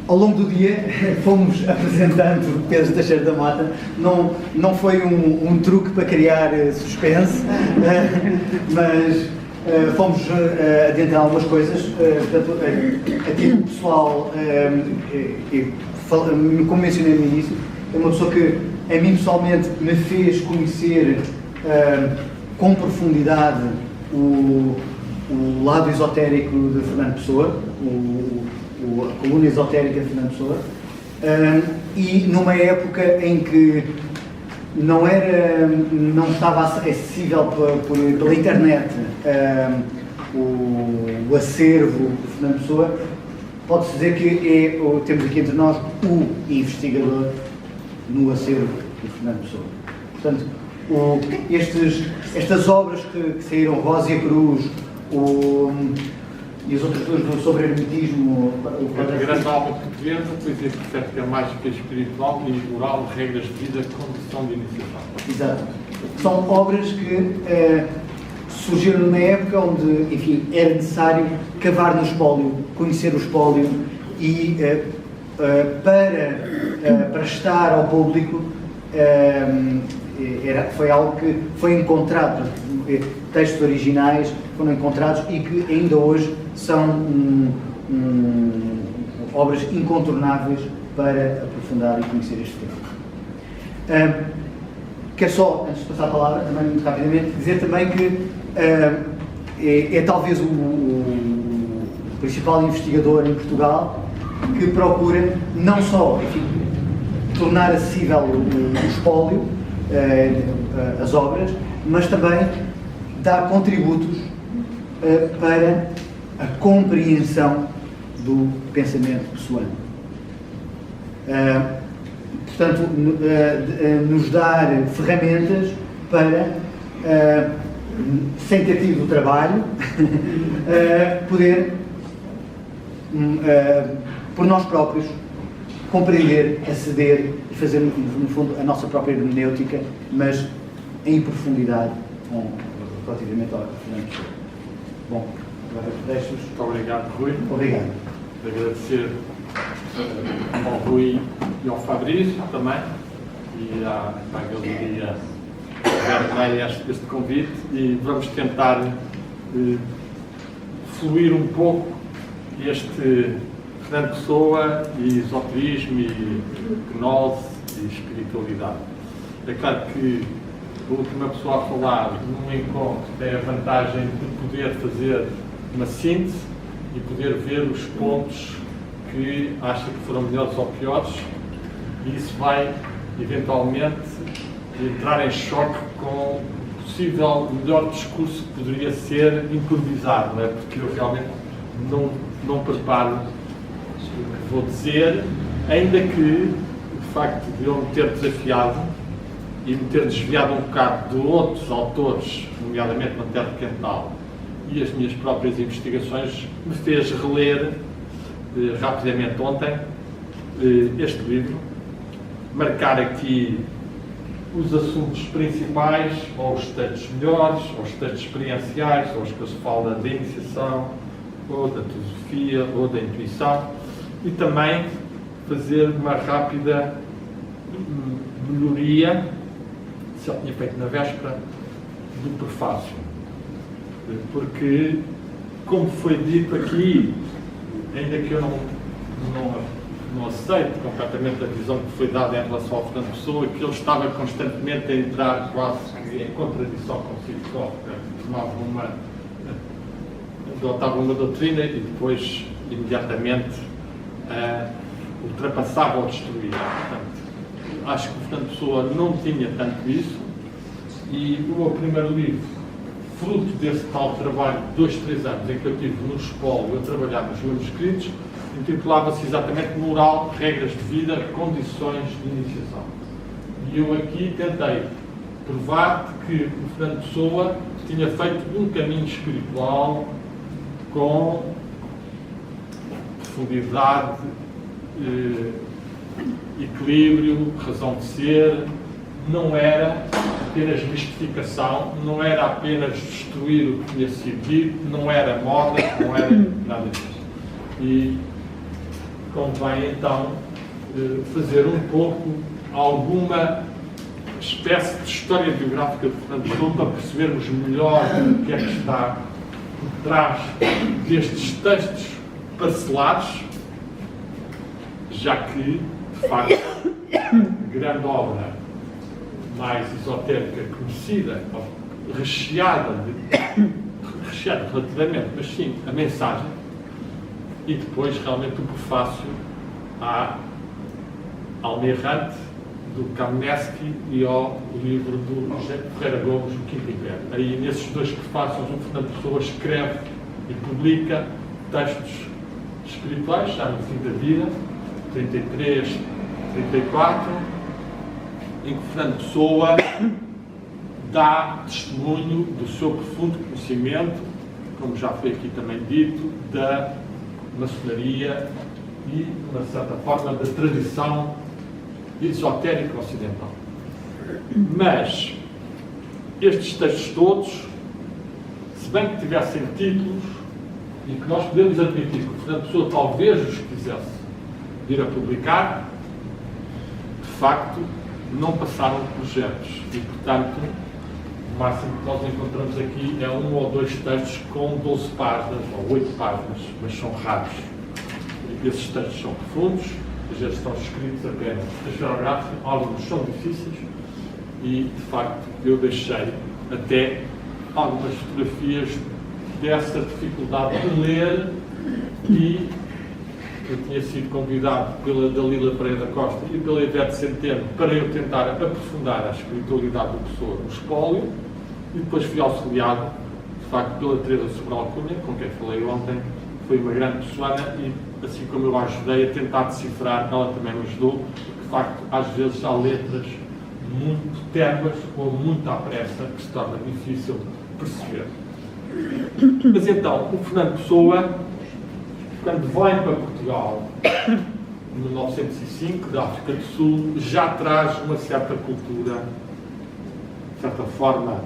Ao longo do dia fomos apresentando Pedro Teixeira da Mota. Não foi um truque para criar suspense, mas fomos adentrar algumas coisas. Portanto, a título pessoal, como mencionei no início, é uma pessoa que a mim pessoalmente me fez conhecer com profundidade o lado esotérico de Fernando Pessoa, a coluna esotérica de Fernando Pessoa, e numa época em que não estava acessível pela internet o acervo de Fernando Pessoa. Pode-se dizer que temos aqui entre nós o investigador no acervo de Fernando Pessoa. Portanto, estas obras que saíram, Rosa e a Cruz, e as outras duas sobre hermetismo, a grande alma portuguesa, poesia profética mágica espiritual e oral, regras de vida, condição de iniciação. Exato. São obras que surgiram numa época onde, enfim, era necessário cavar no espólio, conhecer o espólio e para estar ao público foi algo que foi encontrado. Textos originais foram encontrados e que ainda hoje são obras incontornáveis para aprofundar e conhecer este tema. Quero só, antes de passar a palavra, também muito rapidamente, dizer também que é talvez o principal investigador em Portugal que procura não só, enfim, tornar acessível o espólio, as obras, mas também dar contributos para a compreensão do pensamento pessoano. Portanto, nos dar ferramentas para, sem ter tido o trabalho, poder, por nós próprios, compreender, aceder e fazer, no fundo, a nossa própria hermenêutica, mas em profundidade, relativamente ao Fernando Pessoa. Bom, agora deixo-vos. Muito obrigado, Rui. Obrigado. Agradecer ao Rui e ao Fabrício também, e à Galeria Vermelha este convite, e vamos tentar fluir um pouco este Fernando Pessoa e esoterismo e gnose e espiritualidade. É claro que a última pessoa a falar num encontro tem a vantagem de poder fazer uma síntese e poder ver os pontos que acha que foram melhores ou piores, e isso vai eventualmente entrar em choque com o possível melhor discurso que poderia ser improvisado, não é? Porque eu realmente não preparo o que vou dizer, ainda que o facto de eu me ter desafiado e me ter desviado um bocado de outros autores, nomeadamente na Terra Quental, e as minhas próprias investigações, me fez reler rapidamente ontem este livro, marcar aqui os assuntos principais, ou os textos melhores, ou os textos experienciais, ou os que se fala da iniciação, ou da filosofia, ou da intuição, e também fazer uma rápida melhoria, se eu tinha feito na véspera, do prefácio. Porque, como foi dito aqui, ainda que eu não aceito completamente a visão que foi dada em relação ao Fernando Pessoa, que ele estava constantemente a entrar quase em contradição consigo próprio, adotava uma doutrina e depois, imediatamente, ultrapassava ou destruía. Portanto, acho que o Fernando Pessoa não tinha tanto isso, e o meu primeiro livro, fruto desse tal trabalho de 2-3 anos em que eu tive no espólio a trabalhar nos manuscritos, intitulava-se exatamente Moral, Regras de Vida, Condições de Iniciação. E eu aqui tentei provar que o Fernando Pessoa tinha feito um caminho espiritual com profundidade, equilíbrio, razão de ser. Não era apenas mistificação, não era apenas destruir o que tinha sido dito, não era moda, não era nada disso. E convém então fazer um pouco alguma espécie de história biográfica de Fernando Pessoa para percebermos melhor o que é que está por trás destes textos parcelados, já que, de facto, a grande obra mais esotérica conhecida, recheada relativamente, mas sim, a mensagem, e depois realmente o prefácio à Alma Errante, do Kamensky, e ao livro do José Ferreira Gomes, O Quinto Inverno. Aí, nesses dois prefácios, o Fernando Pessoa escreve e publica textos espirituais, já no fim da vida, 33, 34, em que Fernando Pessoa dá testemunho do seu profundo conhecimento, como já foi aqui também dito, da maçonaria e, de uma certa forma, da tradição esotérica ocidental. Mas estes textos todos, se bem que tivessem títulos, e que nós podemos admitir que o Fernando Pessoa talvez os quisesse vir a publicar, de facto, não passaram de projetos. E, portanto, o máximo que nós encontramos aqui é 1 ou 2 textos com 12 páginas, ou 8 páginas, mas são raros. Esses textos são profundos, às vezes estão escritos apenas esferográficos, alguns são difíceis, e, de facto, eu deixei até algumas fotografias dessa dificuldade de ler, e eu tinha sido convidado pela Dalila Pereira da Costa e pela Ivete Centeno para eu tentar aprofundar a espiritualidade da pessoa no espólio, e depois fui auxiliado, de facto, pela Teresa Sobral Cunha, com quem falei ontem, foi uma grande pessoa, e assim como eu a ajudei a tentar decifrar, ela também me ajudou, porque, de facto, às vezes há letras muito ténues ou muito à pressa que se torna difícil perceber. Mas então, o Fernando Pessoa, quando vem para Portugal, em 1905, da África do Sul, já traz uma certa cultura, de certa forma,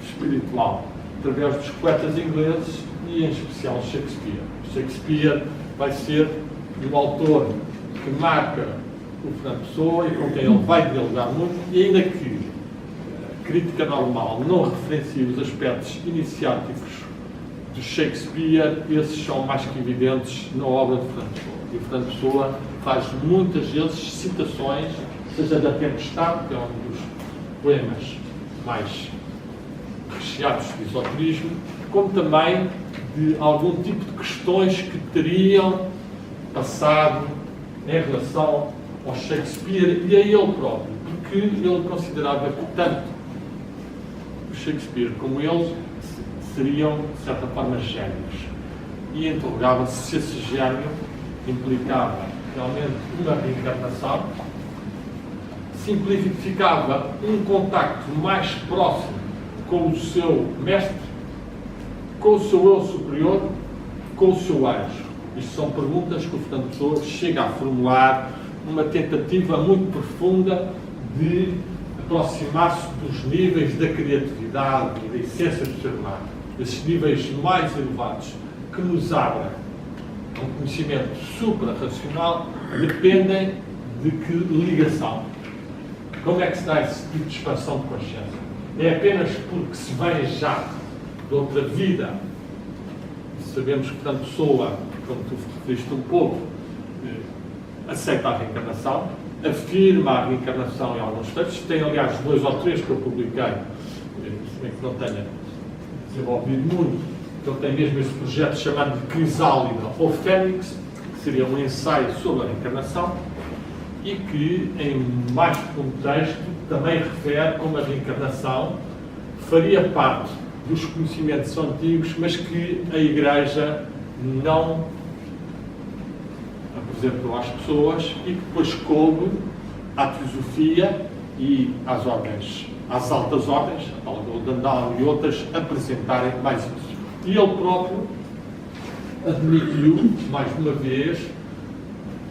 espiritual, através dos poetas ingleses e, em especial, Shakespeare. Shakespeare vai ser um autor que marca o Fernando Pessoa e com quem ele vai dialogar muito, e ainda que a crítica normal não referencie os aspectos iniciáticos de Shakespeare, esses são mais que evidentes na obra de Fernando Pessoa. E o Fernando Pessoa faz muitas vezes citações, seja da Tempestade, que é um dos poemas mais recheados de esoterismo, como também de algum tipo de questões que teriam passado em relação ao Shakespeare e a ele próprio, porque ele considerava que tanto o Shakespeare como ele seriam, de certa forma, génios. E interrogava-se se esse gênio implicava realmente uma reencarnação, simplificava um contacto mais próximo com o seu mestre, com o seu eu superior, com o seu anjo. Isto são perguntas que o Fernando Pessoa chega a formular numa tentativa muito profunda de aproximar-se dos níveis da criatividade e da essência do ser humano. Esses níveis mais elevados que nos abrem a um conhecimento supra-racional dependem de que ligação? Como é que se dá esse tipo de expansão de consciência? É apenas porque se vem já de outra vida? Sabemos que, portanto, Pessoa, como tu referiste um pouco, aceita a reencarnação, afirma a reencarnação em alguns textos. Tem, aliás, 2 ou 3 que eu publiquei, se bem que não tenha desenvolvido muito. Então tem mesmo esse projeto chamado de Crisálida ou Fênix, que seria um ensaio sobre a reencarnação, e que, em mais contexto, também refere como a reencarnação faria parte dos conhecimentos antigos, mas que a Igreja não apresentou às pessoas e que depois coube à teosofia e às ordens, às altas ordens, a tal do Dandal e outras, apresentarem mais isso. E ele próprio admitiu, mais uma vez,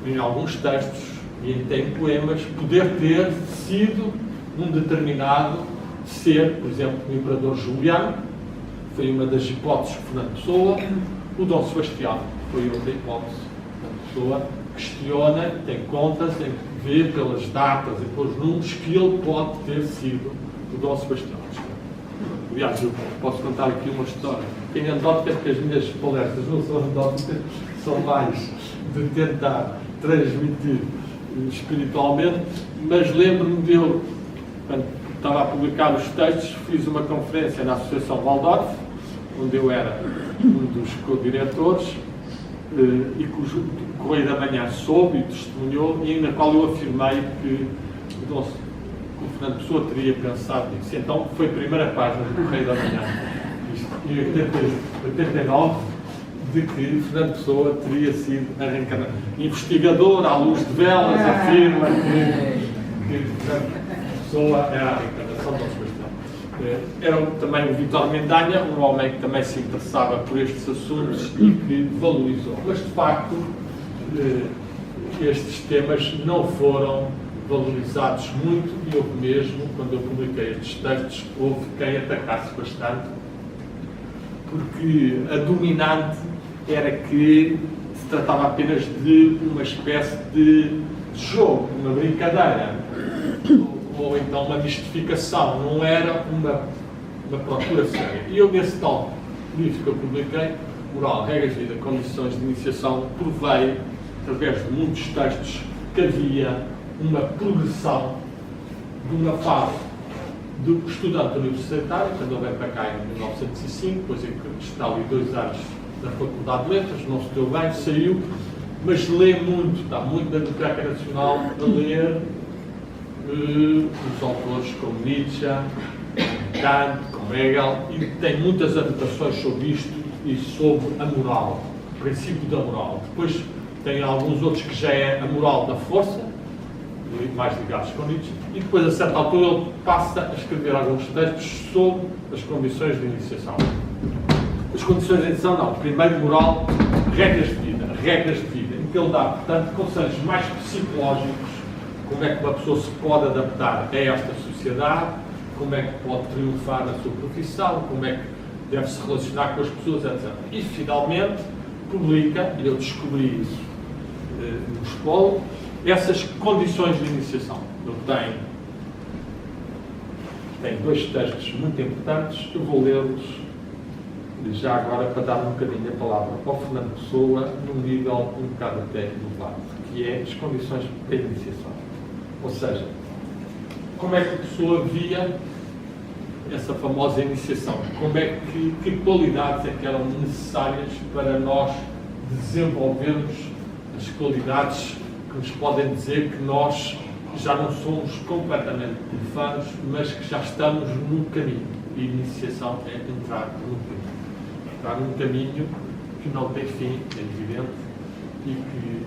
em alguns textos e em poemas, poder ter sido um determinado ser, por exemplo, o Imperador Juliano, foi uma das hipóteses de Fernando Pessoa, o Dom Sebastião foi outra hipótese de Fernando Pessoa, questiona, tem contas, tem que ver pelas datas e pelos números que ele pode ter sido o Dom Sebastião. Aliás, eu posso contar aqui uma história. Tem anedótica, porque as minhas palestras não são anedóticas, são mais de tentar transmitir espiritualmente, mas lembro-me de eu, quando estava a publicar os textos, fiz uma conferência na Associação Waldorf, onde eu era um dos co-diretores, e cujo Correio da Manhã soube e testemunhou, e na qual eu afirmei que o Fernando Pessoa teria pensado nisso. Então foi a primeira página do Correio da Manhã, em 89, de que Fernando Pessoa teria sido a reencarnação. Investigador à luz de velas afirma que Fernando Pessoa era a reencarnação de Dom Sebastião. Era também o Vítor Mendanha, um homem que também se interessava por estes assuntos e que valorizou. Mas, de facto, estes temas não foram valorizados muito e houve mesmo, quando eu publiquei estes textos, houve quem atacasse bastante, porque a dominante era que se tratava apenas de uma espécie de jogo, uma brincadeira, ou então uma mistificação, não era uma procura séria. E eu, nesse tal livro que eu publiquei, Moral, Regras de Vida, Condições de Iniciação, provei, através de muitos textos, que havia uma progressão de uma fase do estudante universitário, quando ele veio para cá em 1905, depois está ali 2 anos na Faculdade de Letras, não se deu bem, saiu, mas lê muito, está muito na Biblioteca Nacional a ler os autores como Nietzsche, Kant, como Hegel, e tem muitas anotações sobre isto e sobre a moral, o princípio da moral. Depois tem alguns outros que já é a moral da força, mais ligados com Nietzsche, e depois, a certa altura, ele passa a escrever alguns textos sobre as condições de iniciação. As condições de iniciação, não. Primeiro, moral, regras de vida, em que ele dá, portanto, conselhos mais psicológicos, como é que uma pessoa se pode adaptar a esta sociedade, como é que pode triunfar na sua profissão, como é que deve se relacionar com as pessoas, etc. E, finalmente, publica, e eu descobri isso no Espólio, essas condições de iniciação. Eu tenho 2 textos muito importantes, eu vou lê-los já agora para dar um bocadinho a palavra ao Fernando Pessoa, num nível um bocado até elevado, que é as condições de iniciação. Ou seja, como é que a pessoa via essa famosa iniciação? Como é que qualidades é que eram necessárias para nós desenvolvermos as qualidades que nos podem dizer que nós já não somos completamente profanos, mas que já estamos no caminho. E iniciação é entrar no caminho. Entrar num caminho que não tem fim, é evidente, e que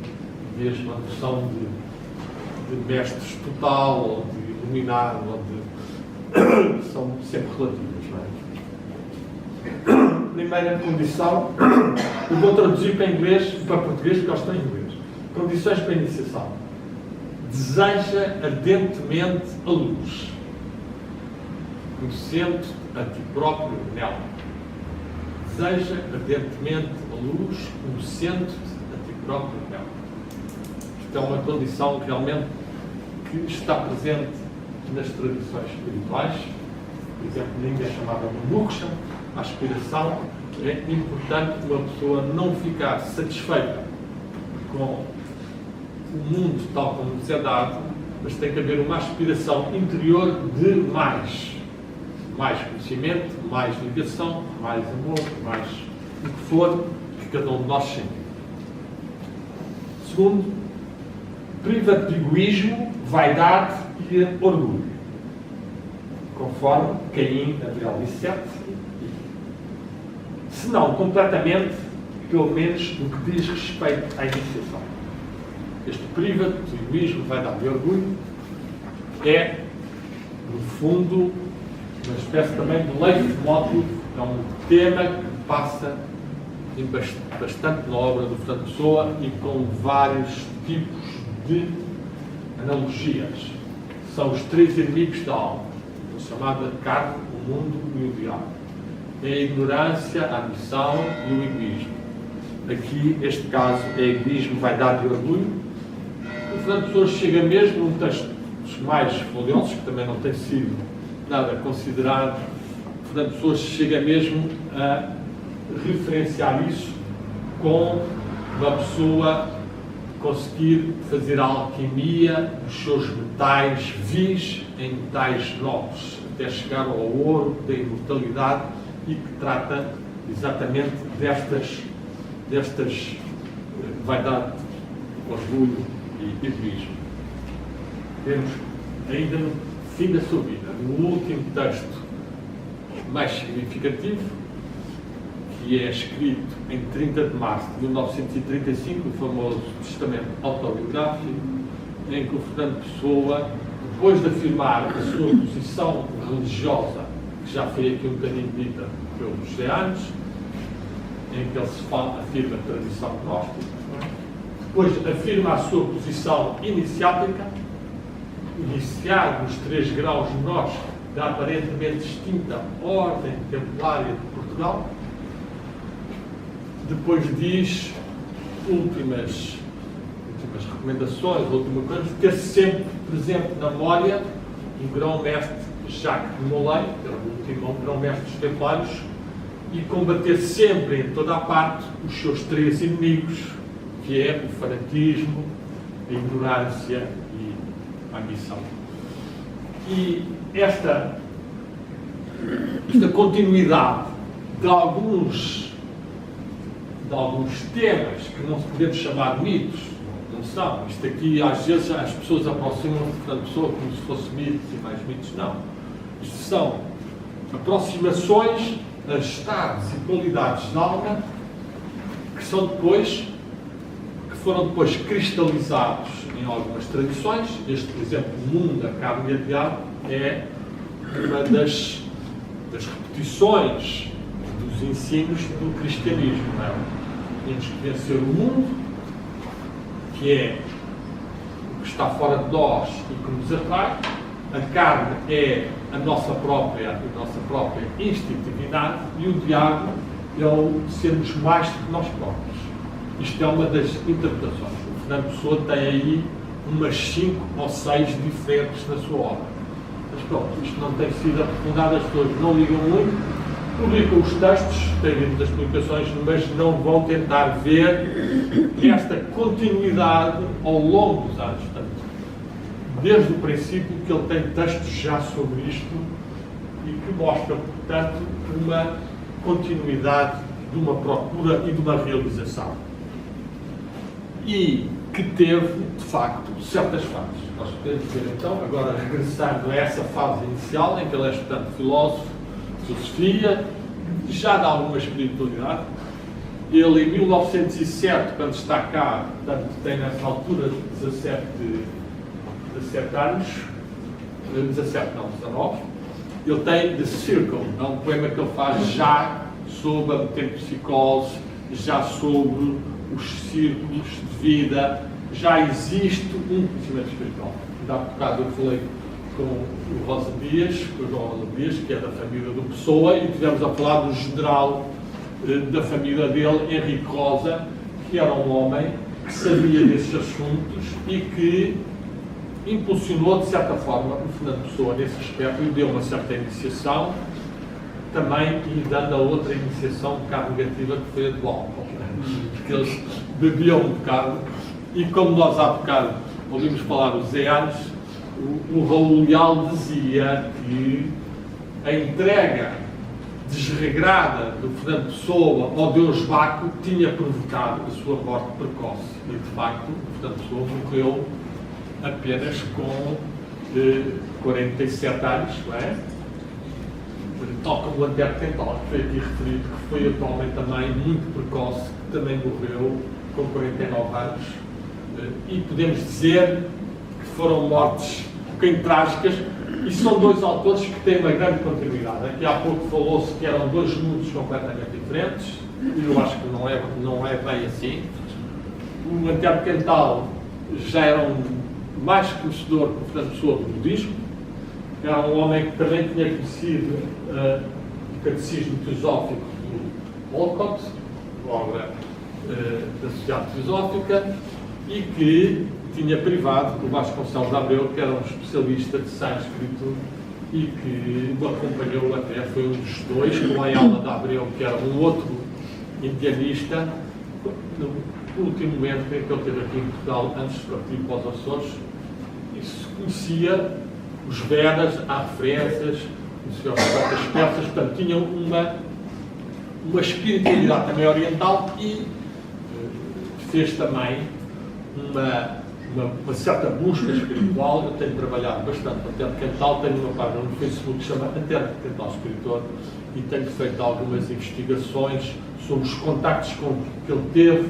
vês uma noção de mestres total, ou de iluminado, ou de... são sempre relativas, não é? Primeira condição, eu vou traduzir para inglês e para português, porque eles estão em inglês. Condições para a iniciação. Deseja ardentemente a luz, conhecendo a ti próprio nela. Deseja ardentemente a luz, conhecendo-te a ti próprio nela. Isto é uma condição realmente que está presente nas tradições espirituais. Por exemplo, na Índia chamada Muksha, a aspiração. É importante uma pessoa não ficar satisfeita com o mundo tal como nos é dado, mas tem que haver uma aspiração interior de mais conhecimento, mais ligação, mais amor, mais o que for que cada um de nós sente. Segundo, priva-te de egoísmo, vaidade e orgulho, conforme Caim, Abel e Sete, se não completamente, pelo menos no que diz respeito à iniciação. Este priva-te de egoísmo, vaidade e orgulho é, no fundo, uma espécie também de leitmotiv, é um tema que passa bastante na obra do Fernando Pessoa e com vários tipos de analogias. São os 3 inimigos da alma. a chamada carne, o mundo e o diabo. É a ignorância, a ambição e o egoísmo. Aqui, este caso, é egoísmo, vaidade e orgulho. O Fernando Pessoa chega mesmo, num texto dos mais foliosos, que também não tem sido nada considerado, o Fernando Pessoa chega mesmo a referenciar isso com uma pessoa conseguir fazer a alquimia dos seus metais vis em metais nobres, até chegar ao ouro da imortalidade, e que trata exatamente destas vaidade, orgulho e egoísmo. Vemos ainda no fim da sua vida, no último texto mais significativo, que é escrito em 30 de março de 1935, o famoso Testamento Autobiográfico, em que o Fernando Pessoa, depois de afirmar a sua posição religiosa, que já foi aqui um bocadinho dita pelos José Anos, em que ele se afirma a tradição gnóstica, depois afirma a sua posição iniciática, iniciar nos 3 graus menores da aparentemente extinta Ordem Templária de Portugal. Depois diz últimas recomendações, última coisa, ter sempre presente na memória o grão-mestre Jacques de Molay, que era o último grão-mestre dos Templários, e combater sempre, em toda a parte, os seus 3 inimigos, que é o fanatismo, a ignorância e a ambição. E esta continuidade de alguns temas que não se podemos chamar mitos, não são. Isto aqui, às vezes, as pessoas aproximam-se de Fernando Pessoa como se fossem mitos e mais mitos. Não. Isto são aproximações a estados e qualidades de alma que foram depois cristalizados em algumas tradições. Este, por exemplo, o mundo da carne e a diabo é uma das repetições dos ensinos do cristianismo. Não é? Temos que vencer o mundo, que é o que está fora de nós e que nos atrai. A carne é a nossa própria instintividade, e o diabo é o sermos mais do que nós próprios. Isto é uma das interpretações. O Fernando Pessoa tem aí umas 5 ou 6 diferentes na sua obra. Mas pronto, isto não tem sido aprofundado, as pessoas não ligam muito, publicam os textos, têm muitas publicações, mas não vão tentar ver esta continuidade ao longo dos anos. Portanto, desde o princípio que ele tem textos já sobre isto e que mostram, portanto, uma continuidade de uma procura e de uma realização. E que teve, de facto, certas fases. Nós podemos dizer, então, agora regressando a essa fase inicial, em que ele é estudante filósofo, filosofia, já dá alguma espiritualidade. Ele, em 1907, quando está cá, portanto, tem nessa altura 17 anos, 19, ele tem The Circle, é um poema que ele faz já sobre a metempsicose, já sobre os círculos de vida, já existe um conhecimento espiritual. Ainda há bocado eu falei com o Rosa Dias, com o João Rosa Dias, que é da família do Pessoa, e tivemos a falar do general da família dele, Henrique Rosa, que era um homem que sabia desses assuntos e que impulsionou, de certa forma, o Fernando Pessoa nesse aspecto e deu uma certa iniciação, também e dando a outra iniciação um bocado negativa, que foi a do álcool, porque eles bebiam um bocado, e como nós há bocado ouvimos falar dos Zé Anos, o Raul Leal dizia que a entrega desregrada do Fernando Pessoa ao Deus Baco tinha provocado a sua morte precoce, e de facto o Fernando Pessoa morreu apenas com 47 anos, não é? Tal como o Antero Quental, que foi aqui referido, que foi atualmente também muito precoce, que também morreu com 49 anos. E podemos dizer que foram mortes um bocadinho trágicas, e são 2 autores que têm uma grande continuidade. Aqui há pouco falou-se que eram 2 mundos completamente diferentes, e eu acho que não é bem assim. O Antero Quental já era mais conhecedor que o Fernando Pessoa do budismo, era um homem que também tinha conhecido o Catecismo Teosófico do Olcott, obra da Sociedade Teosófica, e que tinha privado do Vasconcelos de Abreu, que era um especialista de sânscrito e que o acompanhou até, foi um dos dois, com a Ayala de Abreu, que era um outro indianista, no último momento em que ele esteve aqui em Portugal, antes de partir para os Açores, e se conhecia os Vedas, há referências, conhecia as próprias peças, portanto, tinham uma espiritualidade também oriental e fez também uma certa busca espiritual. Eu tenho trabalhado bastante na Terra Cantal, tenho uma página no Facebook que se chama A Terra Cantal Escritor e tenho feito algumas investigações sobre os contactos que ele teve,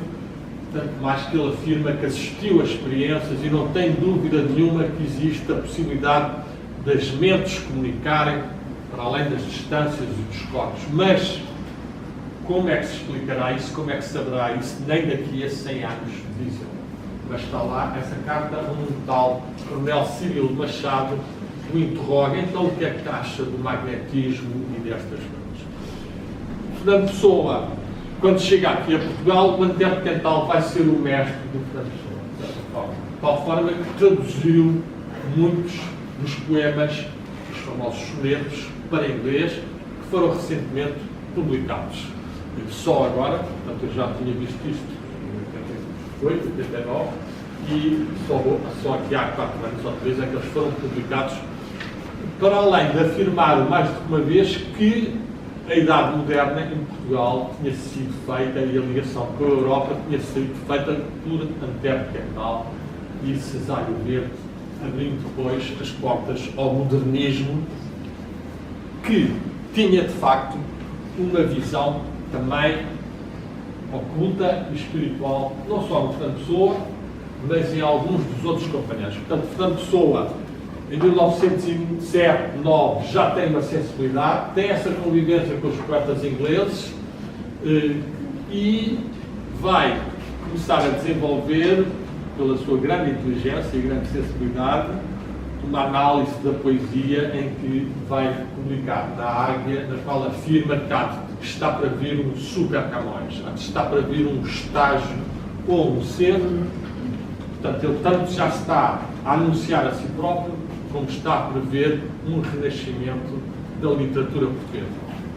tanto mais que ele afirma que assistiu a experiências e não tem dúvida nenhuma que existe a possibilidade das mentes comunicarem para além das distâncias e dos corpos. Mas como é que se explicará isso? Como é que se saberá isso? Nem daqui a 100 anos de visão. Mas está lá essa carta, um tal Coronel Cirilo Machado o interroga. Então, o que é que acha do magnetismo e destas coisas? Fernando Pessoa, quando chega aqui a Portugal, o Antero Cantal vai ser o mestre do Fernando Pessoa, de tal forma que traduziu muitos dos poemas, os famosos sonetos, para inglês, que foram recentemente publicados. E só agora, portanto, eu já tinha visto isto em 88, 89, e só aqui há 4 anos ou 3 é que eles foram publicados, para além de afirmar mais do que uma vez que a Idade Moderna em Portugal tinha sido feita e a ligação com a Europa tinha sido feita por Antero Cantal e Cesário Verde, abrindo depois as portas ao modernismo, que tinha de facto uma visão também oculta e espiritual, não só no Fernando Pessoa, mas em alguns dos outros companheiros. Portanto, Fernando Pessoa, em 1907, 9, já tem uma sensibilidade, tem essa convivência com os poetas ingleses e vai começar a desenvolver, pela sua grande inteligência e grande sensibilidade, uma análise da poesia em que vai publicar na Águia, na qual afirma que está para vir um super Camões, está para vir um estágio ou um ser. Portanto, ele tanto já está a anunciar a si próprio, como está a prever um renascimento da literatura portuguesa.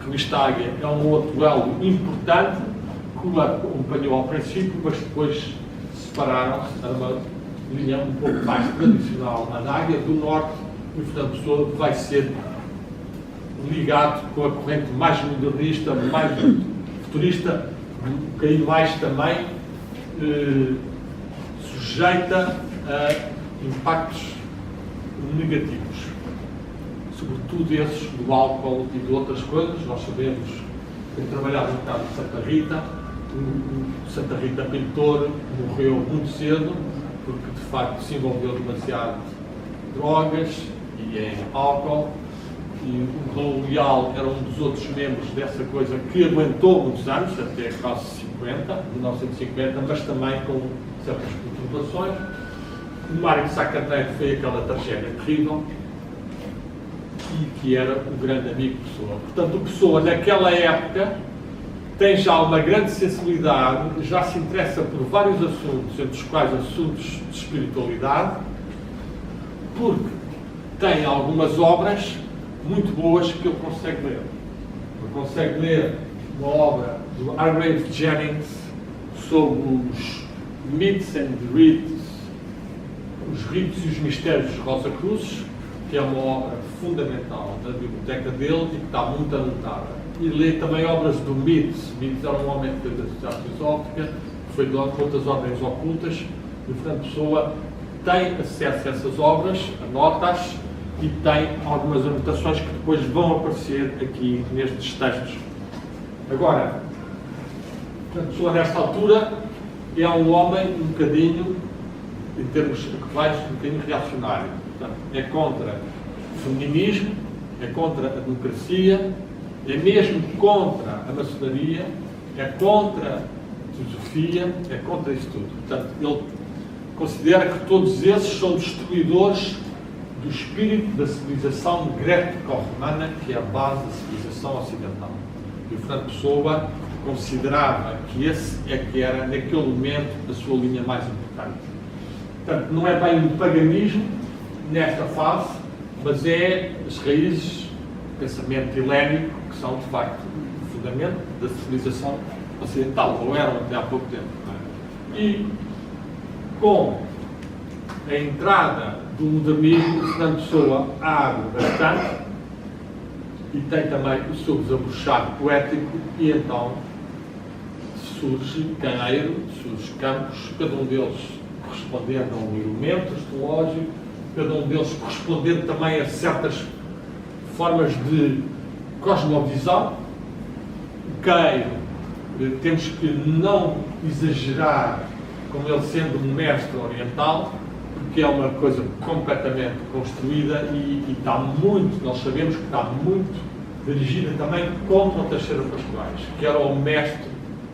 A revista Águia é um outro elo importante que o acompanhou ao princípio, mas depois separaram-se. Era uma linha um pouco mais tradicional, a da Águia do Norte, e o Fernando Pessoa vai ser ligado com a corrente mais modernista, mais futurista, um bocadinho mais também sujeita a impactos negativos, sobretudo esses do álcool e de outras coisas. Nós sabemos, tem trabalhado no caso de Santa Rita, o Santa Rita pintor morreu muito cedo, porque de facto se envolveu demasiado em drogas e em álcool, e o Raul Leal era um dos outros membros dessa coisa que aguentou muitos anos, até quase 1950, mas também com certas perturbações. O Mário de Sá Carneiro foi aquela tragédia terrível e que era o grande amigo Pessoa. Portanto, o Pessoa naquela época tem já uma grande sensibilidade, já se interessa por vários assuntos, entre os quais assuntos de espiritualidade, porque tem algumas obras muito boas que ele consegue ler. Ele consegue ler uma obra do R. Jennings sobre os Myths and Rites, os ritos e os mistérios de Rosa Cruzes, que é uma obra fundamental da biblioteca dele e que está muito anotada. E lê também obras do Mites. Mites era um homem que fez a Sociedade Teosófica, que foi de outras ordens ocultas, e o Fernando Pessoa tem acesso a essas obras, anota-as e tem algumas anotações que depois vão aparecer aqui nestes textos. Agora, Fernando Pessoa nesta altura é um homem um bocadinho, em termos atuais, um bocadinho reacionário. Portanto, é contra o feminismo, é contra a democracia, é mesmo contra a maçonaria, é contra a filosofia, é contra isso tudo. Portanto, ele considera que todos esses são destruidores do espírito da civilização greco-romana, que é a base da civilização ocidental. E o Fernando Pessoa considerava que esse é que era, naquele momento, a sua linha mais importante. Portanto, não é bem o paganismo nesta fase, mas é as raízes do pensamento helénico, que são, de facto, o fundamento da civilização ocidental, ou eram até há pouco tempo. Não é? E com a entrada do modernismo, Fernando Pessoa abre bastante e tem também o seu desabrochado poético, e então surge Caneiro, surge Campos, cada um deles correspondendo a um elemento astrológico, cada um deles correspondendo também a certas formas de cosmovisão. Caneiro, temos que não exagerar como ele sendo um mestre oriental, porque é uma coisa completamente construída e está muito, nós sabemos que está muito dirigida também contra o Teixeira Pascoais, que era o mestre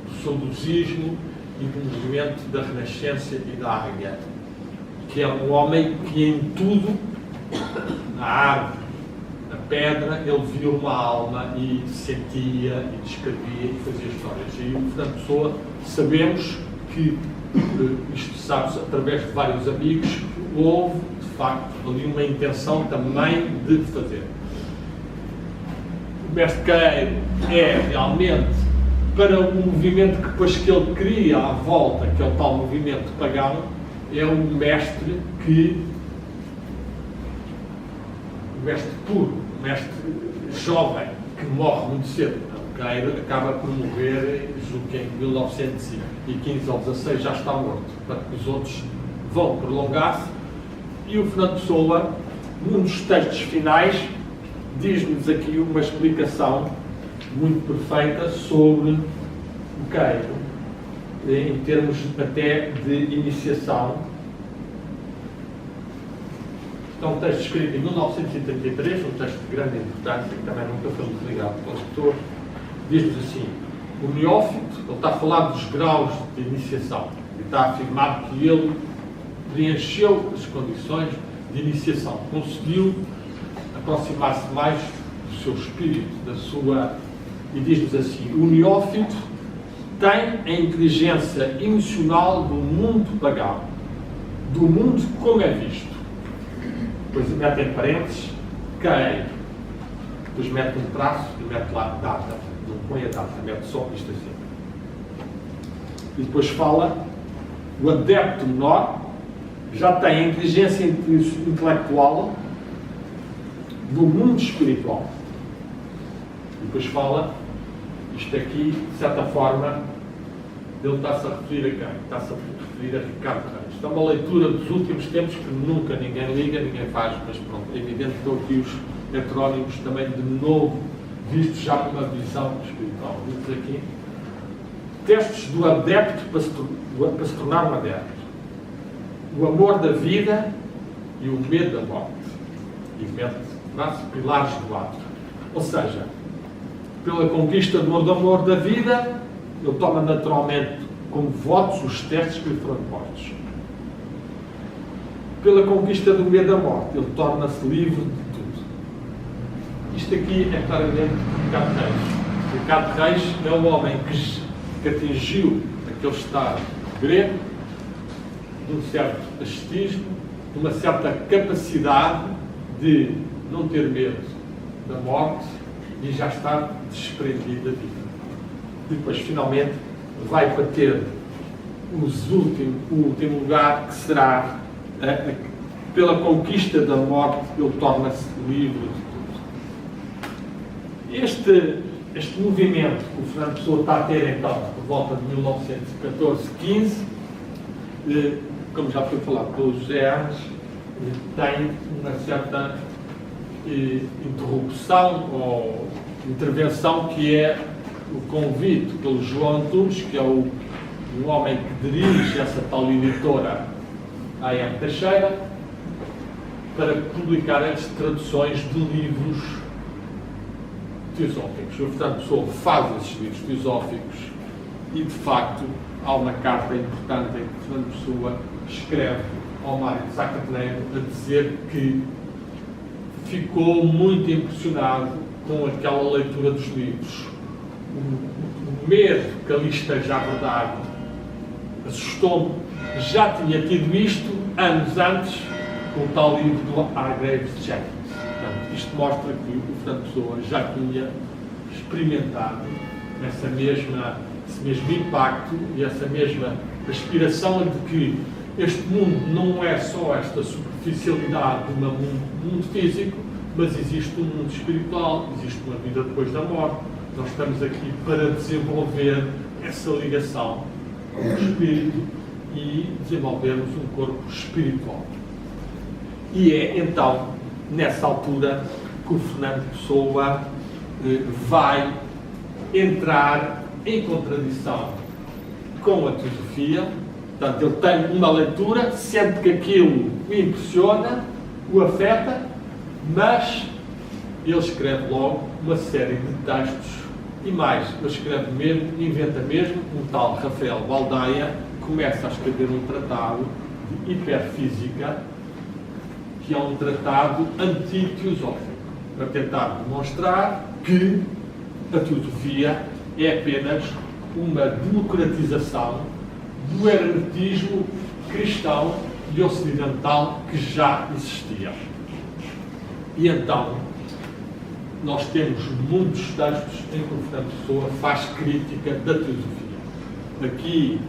do saudosismo e do movimento da Renascença e da Águia, que é um homem que em tudo, na árvore, na pedra, ele viu uma alma e sentia e descrevia e fazia histórias. E o Fernando Pessoa, sabemos que isto sabe-se através de vários amigos, que houve, de facto, ali uma intenção também de fazer. O mestre Caneiro é realmente, para o movimento que depois que ele cria à volta, que é o tal movimento pagão, é um mestre que, um mestre puro, um mestre jovem, que morre muito cedo. O Caneiro acaba por morrer, julgo que em 1915 ou 16 já está morto. Portanto, os outros vão prolongar-se. E o Fernando Pessoa, num dos textos finais, diz-nos aqui uma explicação muito perfeita sobre o Caneiro, em termos até de iniciação. É um texto escrito em 1933, um texto de grande importância, que também nunca foi muito ligado pelos autores. Diz-nos assim: o neófito, ele está a falar dos graus de iniciação, e está a afirmar que ele preencheu as condições de iniciação, conseguiu aproximar-se mais do seu espírito, da sua... E diz-nos assim: o neófito tem a inteligência emocional do mundo pagão, do mundo como é visto. Depois mete em parênteses, Caneiro. Depois mete um traço e mete lá data. Não põe a data, mete só isto assim. E depois fala, o adepto menor já tem a inteligência intelectual do mundo espiritual. E depois fala, isto aqui, de certa forma, ele está-se a referir a quem? Está-se a referir a Ricardo Reis. Isto é uma leitura dos últimos tempos que nunca ninguém liga, ninguém faz, mas pronto, é evidente que estão aqui os heterónimos também de novo, vistos já com uma visão espiritual. Diz aqui, testes do adepto para se tornar um adepto. O amor da vida e o medo da morte. E mete pilares do ato. Ou seja, pela conquista do amor da vida, ele toma naturalmente como votos os testes que lhe foram postos. Pela conquista do medo da morte, ele torna-se livre de tudo. Isto aqui é claramente Ricardo Reis. Ricardo Reis é um homem que atingiu aquele estado grego, de um certo ascetismo, de uma certa capacidade de não ter medo da morte e já estar desprendido da vida. E depois, finalmente, vai para ter o último lugar, que será pela conquista da morte, ele torna-se livre de tudo. Este movimento que o Fernando Pessoa está a ter, então, por volta de 1914-15, como já foi falado pelo José Hermes, tem uma certa interrupção ou intervenção, que é o convite pelo João Antunes, que é um homem que dirige essa tal editora A.M. Teixeira, para publicar as traduções de livros teosóficos. O Fernando Pessoa faz esses livros teosóficos e, de facto, há uma carta importante em que Fernando Pessoa escreve ao Mário de Sá Carneiro a dizer que ficou muito impressionado com aquela leitura dos livros. O medo que ali esteja a verdade assustou-me. Já tinha tido isto anos antes com o tal livro do Hargreaves Jackson. Portanto, isto mostra que o Fernando Pessoa já tinha experimentado esse mesmo impacto e essa mesma aspiração de que este mundo não é só esta superficialidade de um mundo físico, mas existe um mundo espiritual, existe uma vida depois da morte. Nós estamos aqui para desenvolver essa ligação com o espírito e desenvolvermos um corpo espiritual. E é então, nessa altura, que o Fernando Pessoa vai entrar em contradição com a teosofia. Portanto, ele tem uma leitura, sente que aquilo o impressiona, o afeta, mas ele escreve logo uma série de textos e mais, ele escreve mesmo, inventa mesmo, um tal Rafael Baldaia começa a escrever um tratado de hiperfísica, que é um tratado anti-teosófico, para tentar demonstrar que a teosofia é apenas uma democratização do hermetismo cristão e ocidental que já existia. E então, nós temos muitos textos em que o Fernando Pessoa faz crítica da teosofia. Aqui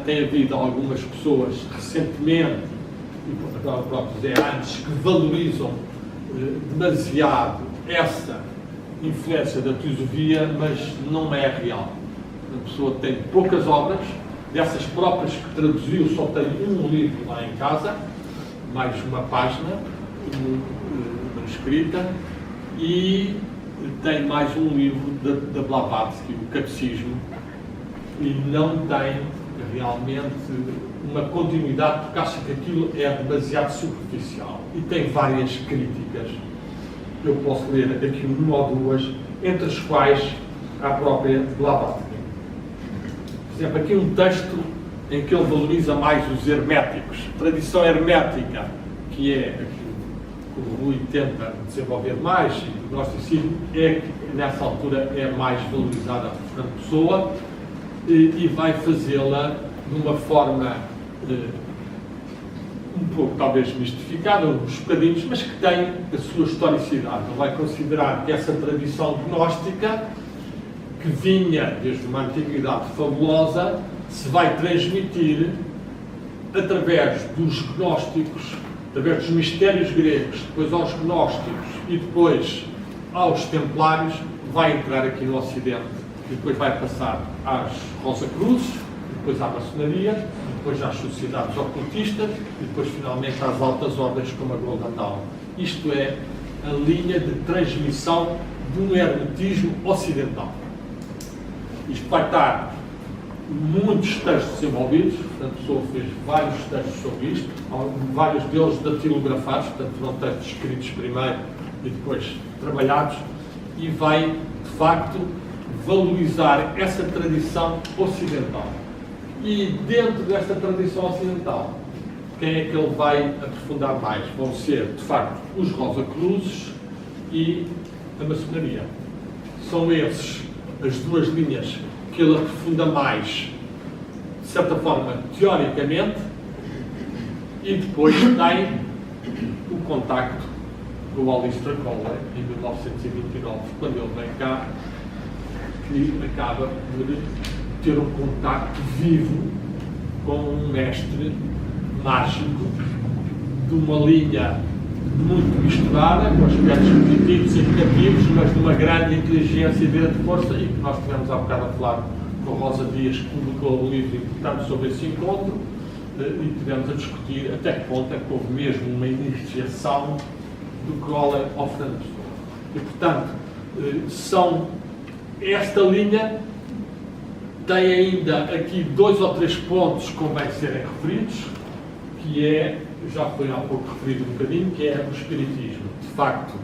tem havido algumas pessoas recentemente, e o próprio Zé Antes, que valorizam demasiado essa influência da teosofia, mas não é real. A pessoa tem poucas obras, dessas próprias que traduziu, só tem um livro lá em casa, mais uma página manuscrita, e tem mais um livro da Blavatsky, o Catecismo, e não tem realmente uma continuidade, porque acha que aquilo é demasiado superficial. E tem várias críticas. Eu posso ler aqui uma ou duas, entre as quais a própria Blavatsky. Por exemplo, aqui um texto em que ele valoriza mais os herméticos. Tradição hermética, que é que o Rui tenta desenvolver mais, e o gnosticismo é que nessa altura é mais valorizada por Fernando Pessoa, e vai fazê-la de uma forma um pouco talvez mistificada, uns bocadinhos, mas que tem a sua historicidade. Ele vai considerar que essa tradição gnóstica, que vinha desde uma antiguidade fabulosa, se vai transmitir através dos gnósticos, através dos mistérios gregos, depois aos gnósticos e depois aos templários, vai entrar aqui no Ocidente e depois vai passar às Rosacruzes, depois à maçonaria, depois às sociedades ocultistas e depois finalmente às altas ordens como a Golden Dawn. Isto é a linha de transmissão de um hermetismo ocidental. Isto vai estar muitos textos envolvidos, portanto, a pessoa fez vários textos sobre isto, vários deles datilografados, portanto, foram textos escritos primeiro e depois trabalhados, e vai, de facto, valorizar essa tradição ocidental. E dentro desta tradição ocidental, quem é que ele vai aprofundar mais? Vão ser, de facto, os Rosacruzes e a maçonaria. São esses as duas linhas que ele aprofunda mais, de certa forma, teoricamente, e depois tem o contacto com o Aleister Crowley, em 1929, quando ele vem cá, que acaba por ter um contacto vivo com um mestre mágico de uma linha muito misturada, com aspectos positivos e negativos, mas de uma grande inteligência e de força, e que nós tivemos há bocado a falar com a Rosa Dias, que publicou um livro importante sobre esse encontro, e tivemos a discutir até que ponto é que houve mesmo uma iniciação do Crowley ao Fernando Pessoa. E, portanto, esta linha tem ainda aqui 2 ou 3 pontos que convém serem referidos, que é, já foi há pouco referido um bocadinho, que é o espiritismo. De facto,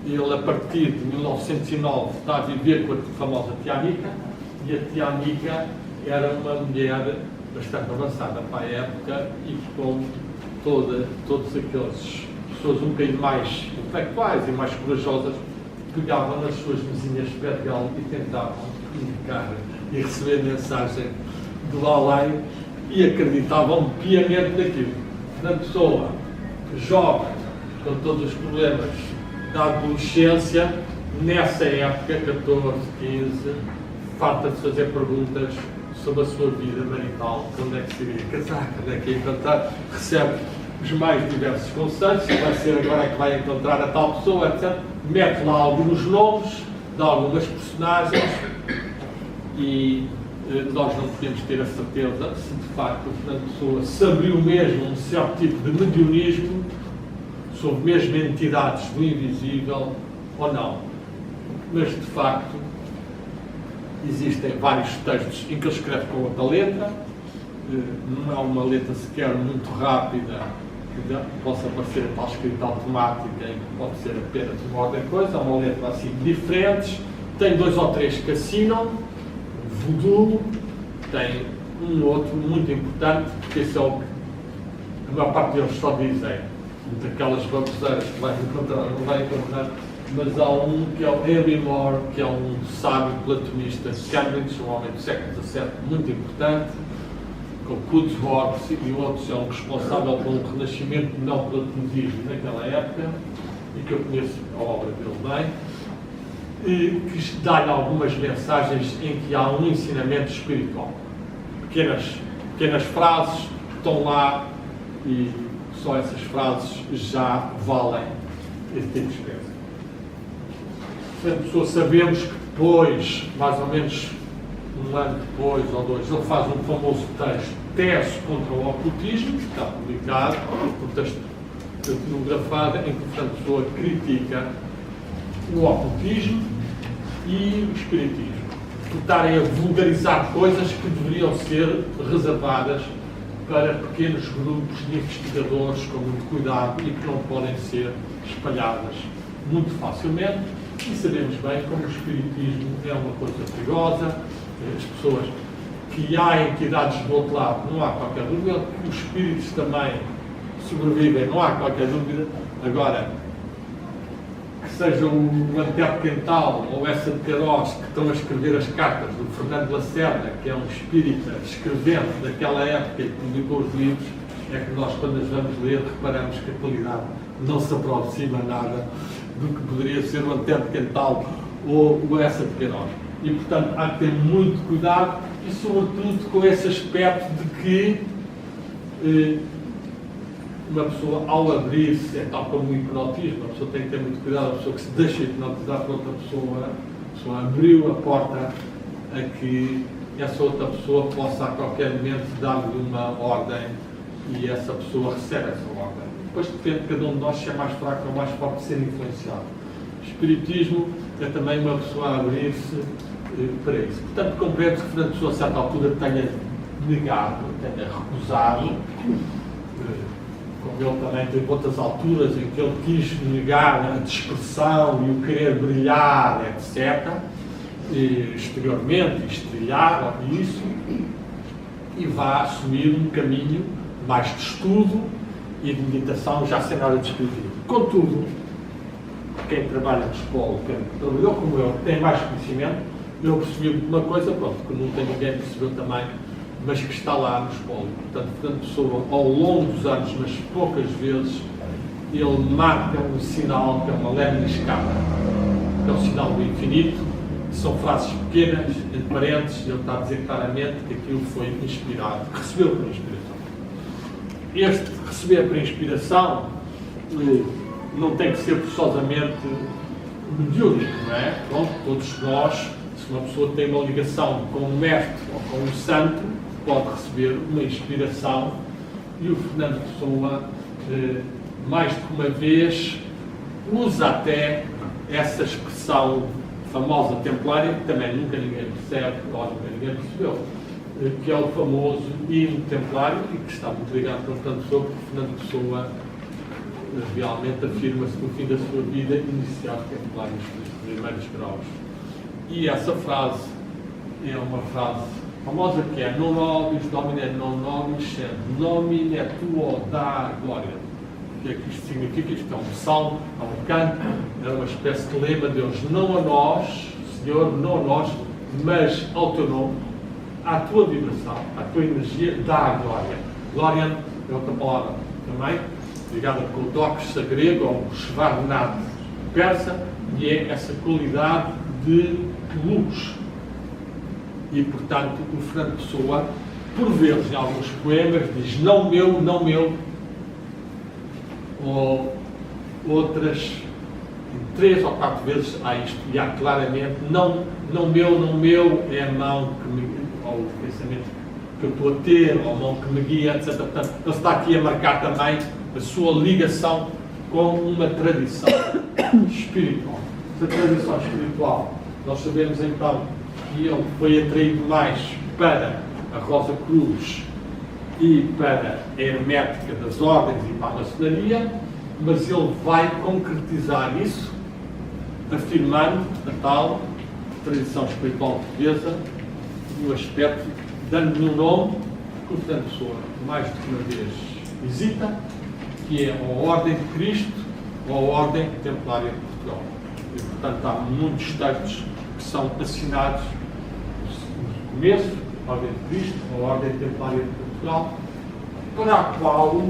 ele a partir de 1909 está a viver com a famosa Tia Nica, e a Tia Nica era uma mulher bastante avançada para a época e com todos aqueles pessoas um bocadinho mais intelectuais e mais corajosas pegavam nas suas mesinhas de Pedgal e tentavam comunicar e receber mensagem do além e acreditavam piamente naquilo. Na pessoa jovem, com todos os problemas da adolescência, nessa época, 14, 15, farta-se fazer perguntas sobre a sua vida marital, quando é que se iria casar, quando é que ia encontrar, recebe os mais diversos conselhos, se vai ser agora que vai encontrar a tal pessoa, etc. Mete lá alguns nomes de algumas personagens e nós não podemos ter a certeza se de facto o Fernando Pessoa se abriu mesmo um certo tipo de mediunismo sobre mesmo entidades do invisível ou não. Mas de facto existem vários textos em que ele escreve com outra letra, não é uma letra sequer muito rápida, que possa parecer a tal escrita automática, em que pode ser apenas uma ordem de coisa, é uma letra assim diferentes, tem 2 ou 3 que assinam, voodoo, tem um outro muito importante, porque esse é o que a maior parte deles só dizem, daquelas baboseiras que vai encontrar, não vai encontrar, mas há um que é o Henry More, que é um sábio platonista de Cambridge, um homem do século XVII muito importante, com Kurzworth e outros, é um responsável por um renascimento não platonismo naquela época, e que eu conheço a obra dele bem, e que dá-lhe algumas mensagens em que há um ensinamento espiritual. Pequenas frases que estão lá e só essas frases já valem esse tipo de experiência. Portanto, sabemos que depois, mais ou menos um ano depois ou 2, ele faz um famoso texto, Tese contra o Ocultismo, que está publicado, um texto datilografado, em que o Fernando Pessoa critica o ocultismo e o espiritismo, por estarem a vulgarizar coisas que deveriam ser reservadas para pequenos grupos de investigadores com muito cuidado e que não podem ser espalhadas muito facilmente. E sabemos bem como o espiritismo é uma coisa perigosa, as pessoas que há entidades do outro lado, não há qualquer dúvida, que os espíritos também sobrevivem, não há qualquer dúvida. Agora, que seja o Antero Quental ou essa de Queiroz que estão a escrever as cartas do Fernando Lacerda, que é um espírita escrevente daquela época e que publicou os livros, é que nós, quando as vamos ler, reparamos que a qualidade não se aproxima nada do que poderia ser o Antero Quental ou essa de Queiroz. E, portanto, há que ter muito cuidado e, sobretudo, com esse aspecto de que uma pessoa, ao abrir-se, é tal como o hipnotismo, a pessoa tem que ter muito cuidado, a pessoa que se deixa hipnotizar por outra pessoa, a pessoa abriu a porta a que essa outra pessoa possa, a qualquer momento, dar-lhe uma ordem e essa pessoa recebe essa ordem. Depois depende de cada um de nós se é mais fraco ou mais forte de ser influenciado. O espiritismo é também uma pessoa a abrir-se para isso. Portanto, compreende-se que Fernando Pessoa, a certa altura, tenha negado, tenha recusado, como ele também teve outras alturas em que ele quis negar a dispersão e o querer brilhar, etc., exteriormente, estrilhar, isso, e vai assumir um caminho mais de estudo e de meditação, já sem nada descritivo. Contudo, quem trabalha no escola, quem trabalhou como eu, tem mais conhecimento, eu percebi uma coisa, pronto, que nunca ninguém percebeu também, mas que está lá no espólio. Portanto, Fernando Pessoa, ao longo dos anos, mas poucas vezes, ele marca um sinal que é uma lemniscata, que é o sinal do infinito, que são frases pequenas, entre parênteses, ele está a dizer claramente que aquilo foi inspirado, que recebeu por inspiração. Este receber por inspiração não tem que ser forçosamente mediúnico, não é? Pronto, todos nós, se uma pessoa tem uma ligação com um mestre ou com um santo, pode receber uma inspiração, e o Fernando Pessoa, mais do que uma vez, usa até essa expressão famosa templária, que também nunca ninguém percebe, ou nunca ninguém percebeu, que é o famoso hino templário, e que está muito ligado com o Fernando Pessoa, porque o Fernando Pessoa realmente afirma-se no fim da sua vida iniciar os templários dos primeiros graus. E essa frase é uma frase famosa que é: non nobis domine non nobis sed nomine tuo da gloria. que é que isto significa. Isto é um salmo, é um canto, é uma espécie de lema de Deus. Não a nós, Senhor, não a nós, mas ao teu nome, à tua vibração, à tua energia, dá a glória. Glória é outra palavra também, ligada com o doxos grego, ou o shvarnat persa, e é essa qualidade de luz. E, portanto, o Fernando Pessoa, por vezes, em alguns poemas, diz não meu, não meu, ou outras, 3 ou 4 vezes há isto, e há claramente não meu, é a mão que me, ou o pensamento que eu estou a ter, ou a mão que me guia, etc. Portanto, ele está aqui a marcar também a sua ligação com uma tradição espiritual. Essa tradição espiritual, nós sabemos então que ele foi atraído mais para a Rosa Cruz e para a hermética das ordens e para a maçonaria, mas ele vai concretizar isso afirmando a tal tradição espiritual portuguesa no aspecto, dando-lhe um nome que o Fernando Pessoa mais do que uma vez visita, que é a Ordem de Cristo ou a Ordem Templária de Portugal. E, portanto, há muitos textos que são assinados no começo, a Ordem de Cristo ou a Ordem Templária de Portugal, para a qual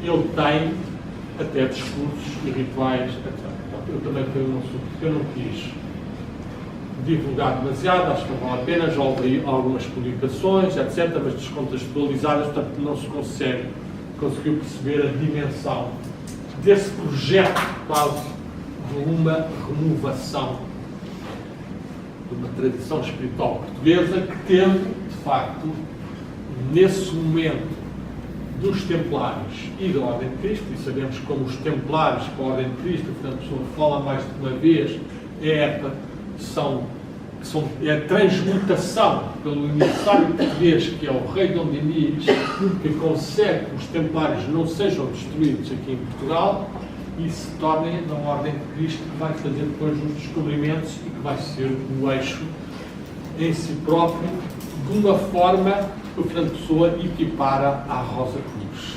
ele tem até discursos e rituais, etc. Portanto, eu também fui um assunto que eu não quis divulgar demasiado, acho que não vale a pena, já ouvi algumas publicações, etc., mas descontextualizadas, portanto não se conseguiu perceber a dimensão desse projeto quase de uma renovação de uma tradição espiritual portuguesa que teve, de facto, nesse momento dos Templários e da Ordem de Cristo, e sabemos como os Templários com a Ordem de Cristo, o Fernando Pessoa fala mais de uma vez, é a transmutação pelo emissário português, que é o rei Dom Dinis, que consegue que os Templários não sejam destruídos aqui em Portugal e se tornem na Ordem de Cristo, que vai fazer depois os descobrimentos e que vai ser o eixo em si próprio, de uma forma que o Fernando Pessoa equipara à Rosa Cruz.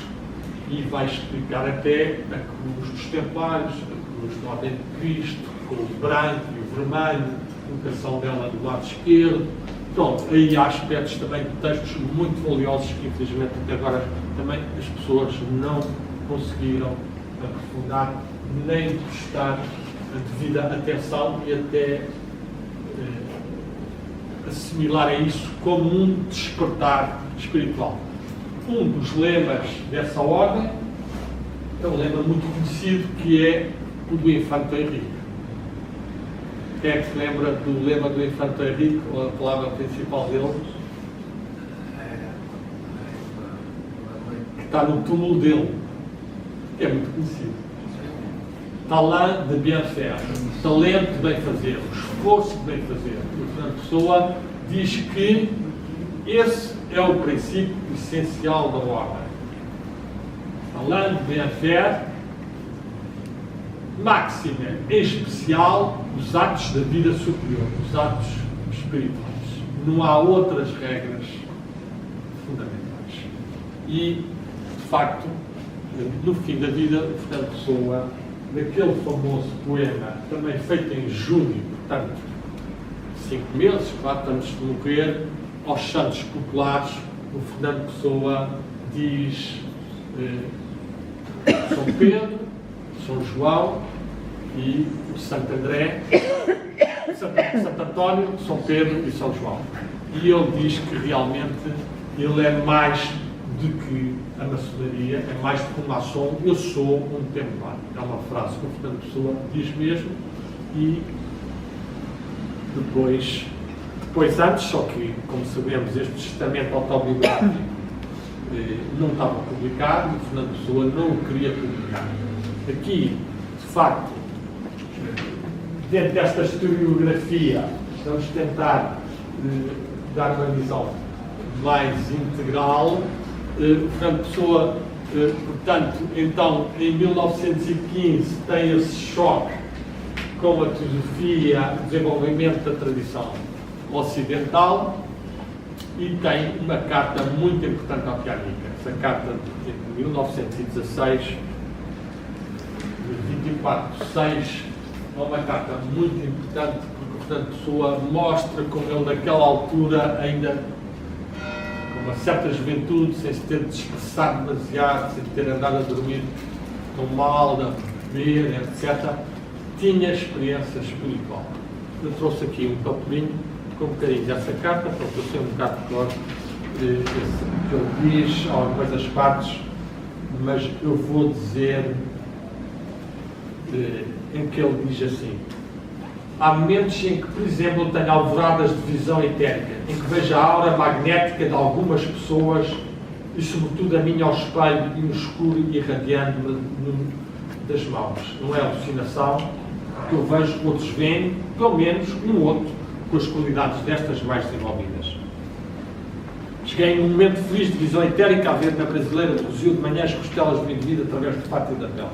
E vai explicar até a cruz dos Templários, a cruz da Ordem de Cristo, com o branco e o vermelho, a colocação dela do lado esquerdo. Pronto, aí há aspectos também de textos muito valiosos que, infelizmente, até agora também as pessoas não conseguiram aprofundar, nem prestar a devida atenção e até assimilar a isso como um despertar espiritual. Um dos lemas dessa ordem é um lema muito conhecido, que é o do Infante Henrique. Quem é que se lembra do lema do Infante Henrique, ou a palavra principal dele? Que está no túmulo dele, que é muito conhecido. Talent de bien faire, talento de bem fazer, esforço de bem fazer. O Fernando Pessoa diz que esse é o princípio essencial da ordem. Talent de bien faire, máxima, em especial, os atos da vida superior, os atos espirituais. Não há outras regras fundamentais. E, de facto, no fim da vida, o Fernando Pessoa, naquele famoso poema, também feito em junho, portanto, 5 meses, 4 anos de morrer, aos santos populares, o Fernando Pessoa diz São Pedro, São João e o Santo André, Santo António, São Pedro e São João. E ele diz que realmente ele é mais do que a maçonaria, é mais do que um maçom, eu sou um templar. É uma frase que o Fernando Pessoa diz mesmo. E depois antes, só que, como sabemos, este testamento autobiográfico não estava publicado, o Fernando Pessoa não o queria publicar. Aqui, de facto, dentro desta historiografia, vamos tentar dar uma visão mais integral. O Fernando Pessoa, portanto, então, em 1915, tem esse choque com a filosofia, o desenvolvimento da tradição ocidental, e tem uma carta muito importante oceânica. Essa carta de 1916, de 24/6, é uma carta muito importante porque o Fernando Pessoa mostra como ele naquela altura ainda com uma certa juventude, sem se ter dispersado demasiado, sem ter andado a dormir tão mal, a beber, etc., tinha experiência espiritual. Eu trouxe aqui um papelinho com um bocadinho dessa carta, para eu ser um bocado pior, que ele diz algumas das partes, mas eu vou dizer em que ele diz assim: há momentos em que, por exemplo, eu tenho alvoradas de visão etérica, em que vejo a aura magnética de algumas pessoas e, sobretudo, a minha ao espelho e o escuro irradiando-me das mãos. Não é alucinação, que eu vejo, outros veem, pelo menos um outro, com as qualidades destas mais desenvolvidas. Cheguei num momento feliz de visão etérica a ver na brasileira do Cozil de manhã as costelas do indivíduo através do fato da pele.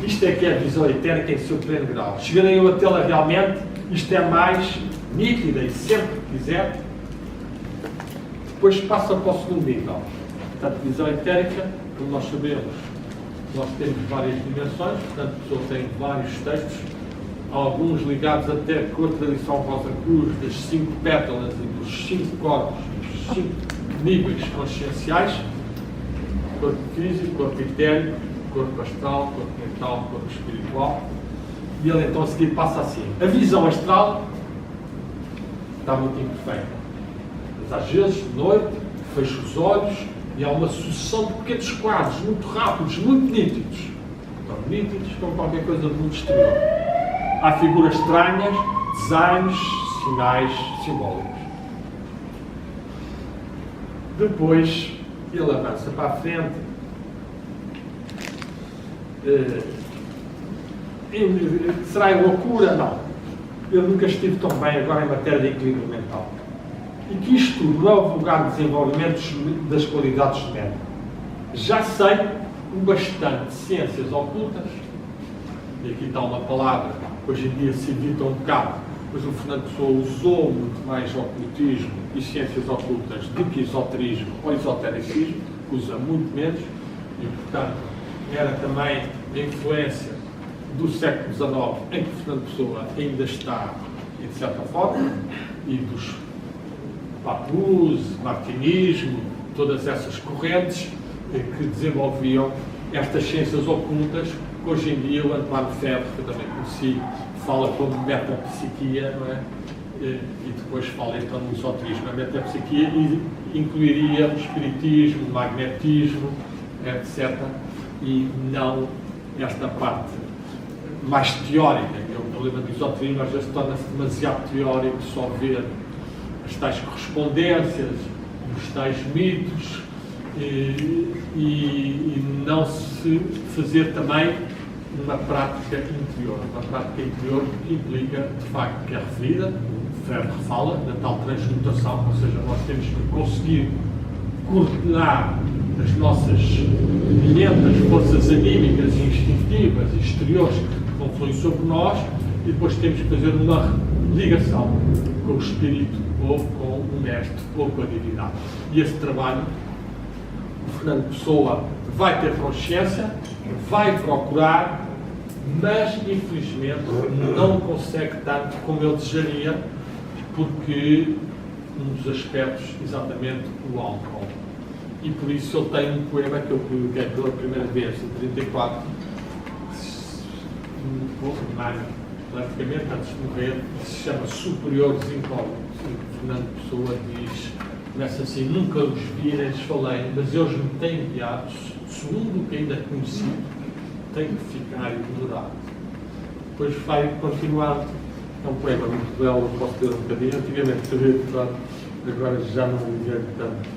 Isto é que é a visão etérica em seu pleno grau. Chegarei eu a tê-la realmente, isto é mais nítida e sempre que quiser, depois passa para o segundo nível. Portanto, visão etérica, como nós sabemos, nós temos várias dimensões, portanto, a pessoa tem vários textos, alguns ligados até com a tradição Rosa Cruz, das 5 pétalas e dos 5 corpos, dos 5 níveis conscienciais: corpo físico, corpo etérico, corpo astral, corpo mental, corpo espiritual. E ele então a seguir passa assim: a visão astral está muito imperfeita, mas às vezes de noite fecho os olhos e há uma sucessão de pequenos quadros muito rápidos, muito nítidos, tão nítidos como qualquer coisa do mundo exterior. Há figuras estranhas, desenhos, sinais simbólicos. Depois ele avança para a frente. Será loucura? Não. Eu nunca estive tão bem agora em matéria de equilíbrio mental. E que isto tudo não é o vulgar desenvolvimento das qualidades de médico. Já sei o bastante de ciências ocultas, e aqui está uma palavra que hoje em dia se evita um bocado, mas o Fernando Pessoa usou muito mais ocultismo e ciências ocultas do que esoterismo ou esotericismo, usa muito menos, e portanto era também a influência do século XIX em que Fernando Pessoa ainda está, e de certa forma, e dos Papus, martinismo, todas essas correntes que desenvolviam estas ciências ocultas, que hoje em dia o Antoine Ferro, que eu também conheci, fala como metapsiquia, não é? E depois fala então no esoterismo. A metapsiquia incluiria o espiritismo, o magnetismo, etc. E não esta parte mais teórica, que é o problema do esoterismo. Às vezes torna-se demasiado teórico, só ver as tais correspondências, os tais mitos, e não se fazer também uma prática interior. Uma prática interior que implica, de facto, que é referida, o Ferro fala, da tal transmutação, ou seja, nós temos que conseguir coordenar as nossas 500 forças anímicas e instintivas e exteriores que confluem sobre nós, e depois temos que fazer uma ligação com o espírito, ou com o mestre, ou com a divindade. E esse trabalho, o Fernando Pessoa vai ter consciência, vai procurar, mas infelizmente não consegue tanto como ele desejaria, porque um dos aspectos, exatamente, o álcool. E por isso ele tem um poema que eu publiquei pela primeira vez, em 34, praticamente antes de morrer, que se chama Superiores Incógnitos. Fernando Pessoa diz, começa assim: nunca os vi nem lhes falei, mas eles me têm guiado, segundo o que ainda conheci, tem que ficar ignorado. Depois vai continuar. É um poema muito belo, eu posso ler um bocadinho. Antigamente sabia decorar, agora já não me lembro tanto.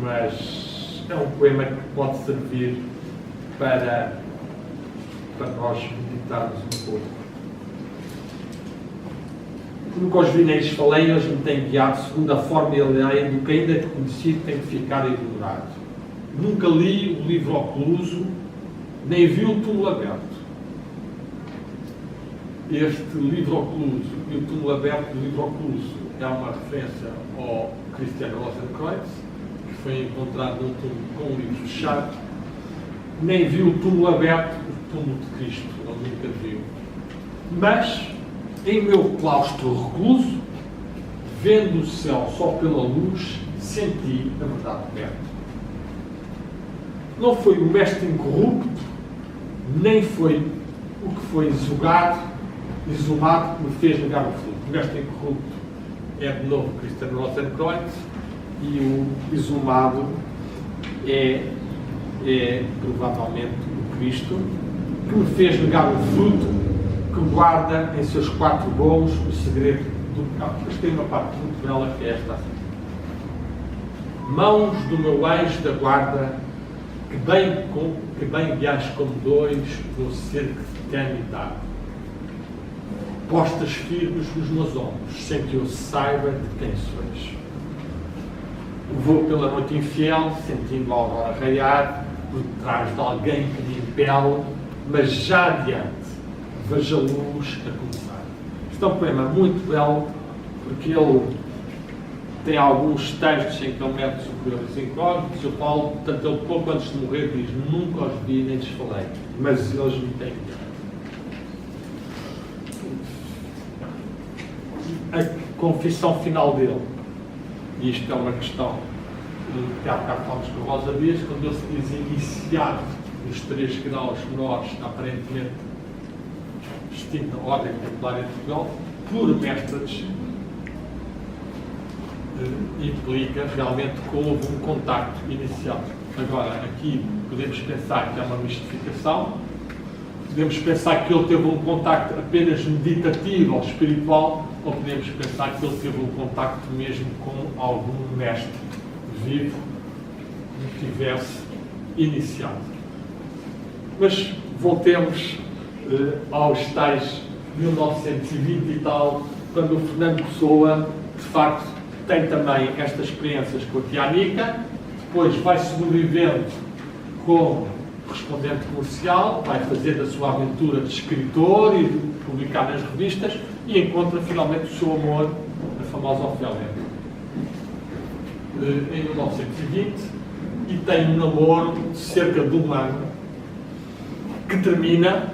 Mas é um poema que pode servir para nós meditarmos um pouco. Nunca os vi nem lhes falei, eles me têm guiado segundo a forma e a lei do que ainda conheci tem que ficar ignorado. Nunca li o livro ocluso, nem vi o túmulo aberto. este livro ocluso e o túmulo aberto do livro ocluso é uma referência ao Christian Rosenkreuz, que foi encontrado num túmulo com um livro fechado. Nem viu o túmulo aberto, o túmulo de Cristo, ele nunca viu. Mas, em meu claustro recluso, vendo o céu só pela luz, senti a verdade perto. Não foi o mestre incorrupto, nem foi o que foi exumado que me fez negar o fruto. O mestre incorrupto é, de novo, Christian Rosenkreuz, e o exumado é provavelmente o Cristo, que me fez negar o fruto, que guarda em seus 4 bolos o segredo do pecado. Mas tem uma parte muito bela que é esta assim. Mãos do meu anjo da guarda, que bem guiais como dois no cerco de eternidade, postas firmes nos meus ombros, sem que eu saiba de quem sois. Vou pela noite infiel, sentindo a aurora raiar, por trás de alguém que me impele, mas já adiante vejo a luz a começar. Este é um poema muito belo, porque ele tem alguns textos em que ele mete superiores incógnitos. O Paulo, portanto, ele pouco antes de morrer diz: nunca os vi nem lhes falei, mas eles me têm guiado. A confissão final dele, e isto é uma questão que há bocado falamos com a Rosa Dias, quando ele se diz iniciado nos 3 graus menores, aparentemente extinta ordem temporária de Portugal, por mestres, implica realmente que houve um contacto inicial. Agora, aqui podemos pensar que é uma mistificação, podemos pensar que ele teve um contacto apenas meditativo ou espiritual, ou podemos pensar que ele teve um contacto mesmo com algum mestre vivo que tivesse iniciado. Mas voltemos aos tais 1920 e tal, quando o Fernando Pessoa, de facto, tem também estas experiências com a Tianica, depois vai sobrevivendo como correspondente comercial, vai fazer a sua aventura de escritor e de publicar nas revistas e encontra finalmente o seu amor, a famosa Ofélia, em 1920, e tem um namoro de cerca de 1 ano que termina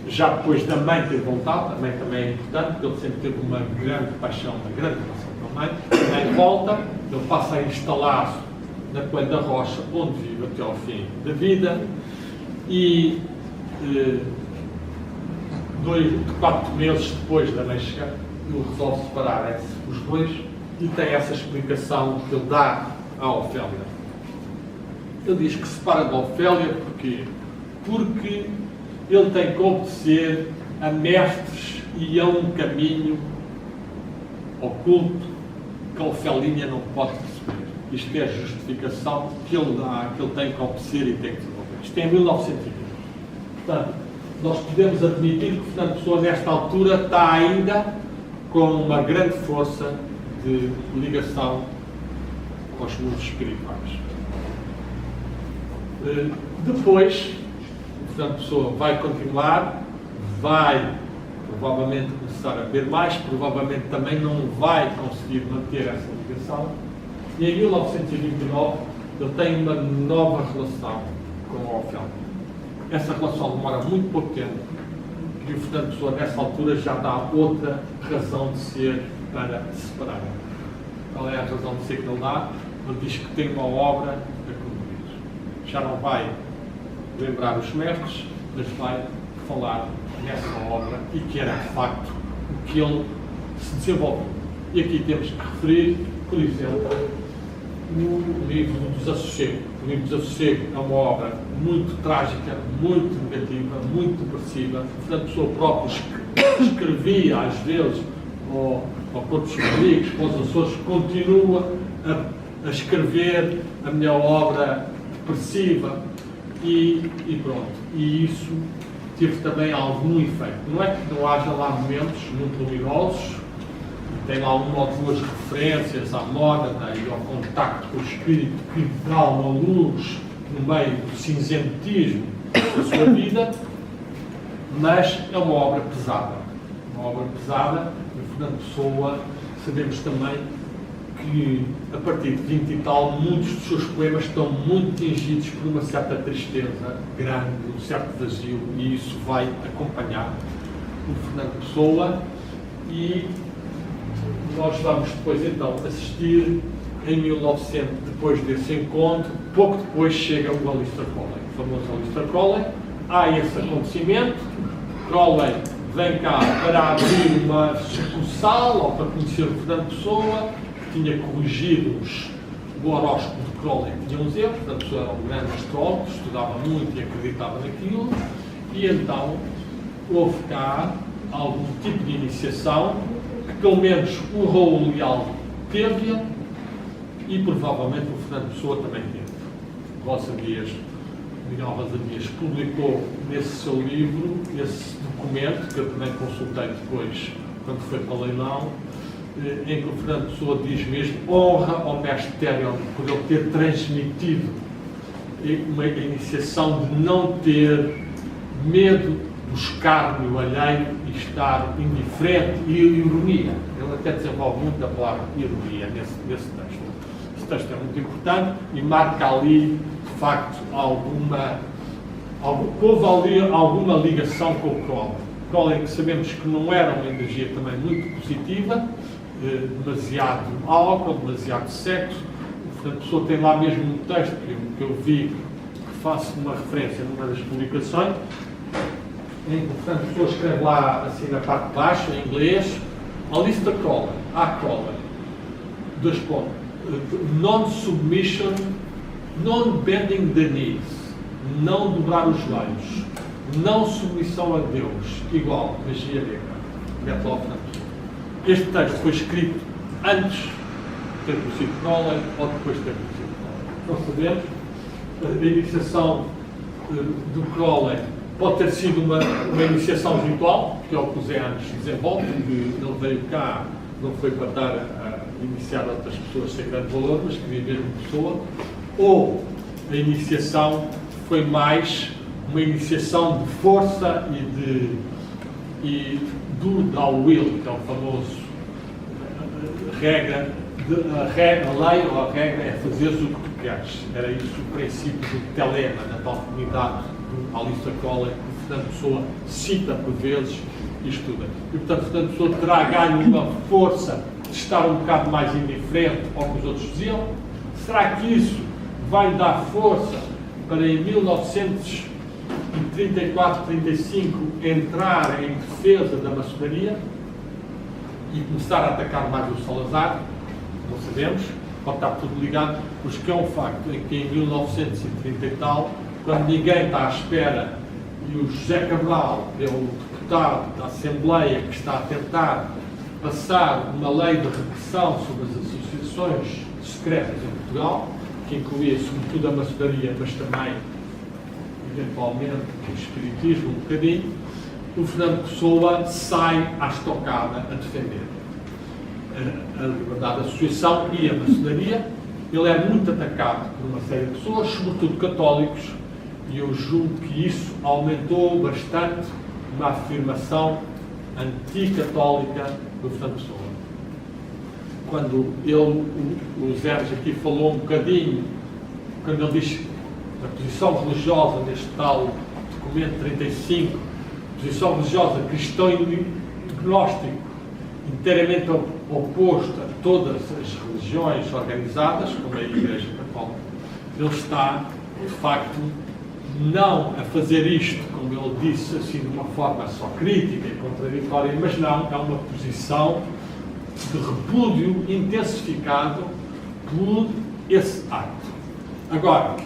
já depois da mãe ter voltado. A mãe também é importante, porque ele sempre teve uma grande paixão, uma grande relação com a mãe. A mãe volta, ele passa a instalar-se na Coelho da Rocha, onde vive até ao fim da vida, e 4 meses depois da mãe chegar, ele resolve separarem-se os dois, e tem essa explicação que ele dá à Ofélia. Ele diz que se separa da Ofélia porque ele tem que obedecer a mestres e a um caminho oculto que a Ofélia não pode perceber. Isto é a justificação que ele dá, que ele tem que obedecer e tem que desenvolver. Isto é em 1920. Portanto, nós podemos admitir que Fernando Pessoa, nesta altura, está ainda com uma grande força de ligação aos mundos espirituais. Depois, Fernando Pessoa vai continuar, vai provavelmente começar a ver mais, provavelmente também não vai conseguir manter essa ligação, e em 1929 ele tem uma nova relação com a Ofélia. Essa relação demora muito pouco tempo, e o Fernando Pessoa nessa altura já dá outra razão de ser para se separarem. Qual é a razão de ser que ele dá? Ele diz que tem uma obra a concluir. Já não vai lembrar os mestres, mas vai falar nessa obra e que era de facto o que ele se desenvolveu. E aqui temos que referir, por exemplo, o livro do Desassossego. O livro do Desassossego é uma obra muito trágica, muito negativa, muito depressiva. Portanto, a pessoa própria escrevia às vezes ao Porto dos Rodrigues, para os Açores, continua a escrever a minha obra depressiva e pronto. E isso teve também algum efeito. Não é que não haja lá momentos muito luminosos, tem lá uma ou duas referências à mónada e ao contacto com o espírito que dá uma luz no meio do cinzentismo da sua vida, mas é uma obra pesada. Uma obra pesada, e Fernando Pessoa, sabemos também que a partir de 20 e tal, muitos dos seus poemas estão muito tingidos por uma certa tristeza grande, um certo vazio, e isso vai acompanhar o Fernando Pessoa, e nós vamos depois então assistir em 1900, depois desse encontro, pouco depois chega o Aleister Crowley, o famoso Aleister Crowley. Há esse acontecimento, Crowley vem cá para abrir uma sucursal, ou para conhecer o Fernando Pessoa, que tinha corrigido o horóscopo de Crowley, que tinha uns erros. Fernando Pessoa era um grande astrólogo, estudava muito e acreditava naquilo, e então houve cá algum tipo de iniciação, que pelo menos o Raul Leal teve, e provavelmente o Fernando Pessoa também teve. Rosa Dias, Miguel Rosa Dias, publicou nesse seu livro, esse documento, que eu também consultei depois, quando foi para o leilão, em que o Fernando Pessoa diz mesmo: honra ao mestre Therion por ele ter transmitido uma iniciação de não ter medo do escárnio alheio e estar indiferente, e ironia. Ele até desenvolve muito a palavra ironia nesse texto. Esse texto é muito importante e marca ali, de facto, houve ali alguma ligação com o Crowley. Crowley, que sabemos que não era uma energia também muito positiva, demasiado álcool, demasiado sexo. O Fernando Pessoa tem lá mesmo um texto que eu vi, que faço uma referência numa das publicações, em que o Fernando Pessoa escreve lá, assim na parte de baixo, em inglês: Aleister Crowley, Crowley, dois pontos, non-submission, non-bending the knees, não dobrar os joelhos, não submissão a Deus, igual magia negra. Mete lá o Fernando Pessoa. Este texto foi escrito antes de ter conhecido Crowley ou depois de ter conhecido Crowley. Não sabemos. A iniciação do Crowley pode ter sido uma iniciação ritual, que é o que o Zé Anos desenvolve, que ele veio cá, não foi para estar a iniciar outras pessoas sem grande valor, mas queria ver uma pessoa, ou a iniciação foi mais uma iniciação de força e do will, que é o famoso a lei ou a regra é fazeres o que tu queres. Era isso o princípio do telema, na tal comunidade do Aleister Crowley, que o Fernando Pessoa cita por vezes e estuda. E portanto, o Fernando Pessoa terá ganho uma força de estar um bocado mais indiferente ao que os outros diziam. Será que isso vai dar força para em 1934, 35 entrar em defesa da maçonaria e começar a atacar mais o Salazar? Não sabemos, pode estar tudo ligado, mas que é um facto em que em 1930 e tal, quando ninguém está à espera, e o José Cabral, que é o deputado da Assembleia que está a tentar passar uma lei de repressão sobre as associações secretas em Portugal, que incluía sobretudo a maçonaria, mas também, eventualmente, o espiritismo um bocadinho, o Fernando Pessoa sai à estocada a defender a liberdade de associação e a maçonaria. Ele é muito atacado por uma série de pessoas, sobretudo católicos, e eu julgo que isso aumentou bastante uma afirmação anticatólica do Fernando Pessoa. Quando o Zé aqui falou um bocadinho, quando ele diz a posição religiosa neste tal documento 35, posição religiosa cristão e gnóstico, inteiramente oposto a todas as religiões organizadas, como a Igreja Católica, ele está, de facto, não a fazer isto, como ele disse, assim, de uma forma só crítica e contraditória, mas não, é uma posição de repúdio intensificado por esse ato. Agora,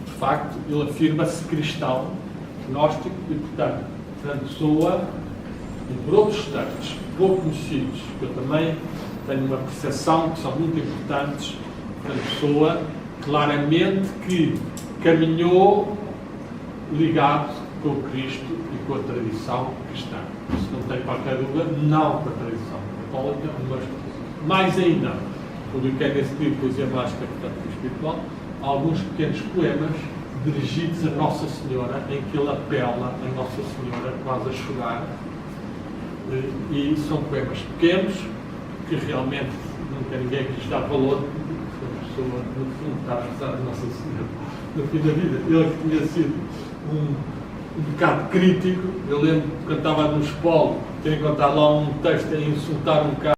de facto, ele afirma-se cristão, gnóstico, e, portanto, Fernando Pessoa, e por outros textos pouco conhecidos, que eu também tenho uma percepção que são muito importantes, Fernando Pessoa, claramente que caminhou ligado com o Cristo e com a tradição cristã. Isso não tem qualquer dúvida, não com a tradição católica, mas mais ainda, publiquei nesse livro, Poesia Mágica, portanto, espiritual, alguns pequenos poemas dirigidos a Nossa Senhora, em que ele apela a Nossa Senhora, quase a chorar. E são poemas pequenos, que realmente nunca ninguém quis dar valor, porque a pessoa, no fundo, está a rezar a Nossa Senhora no fim da vida. Ele que tinha sido um bocado crítico, eu lembro que quando estava no Espólio, tinha encontrado lá um texto a insultar um bocado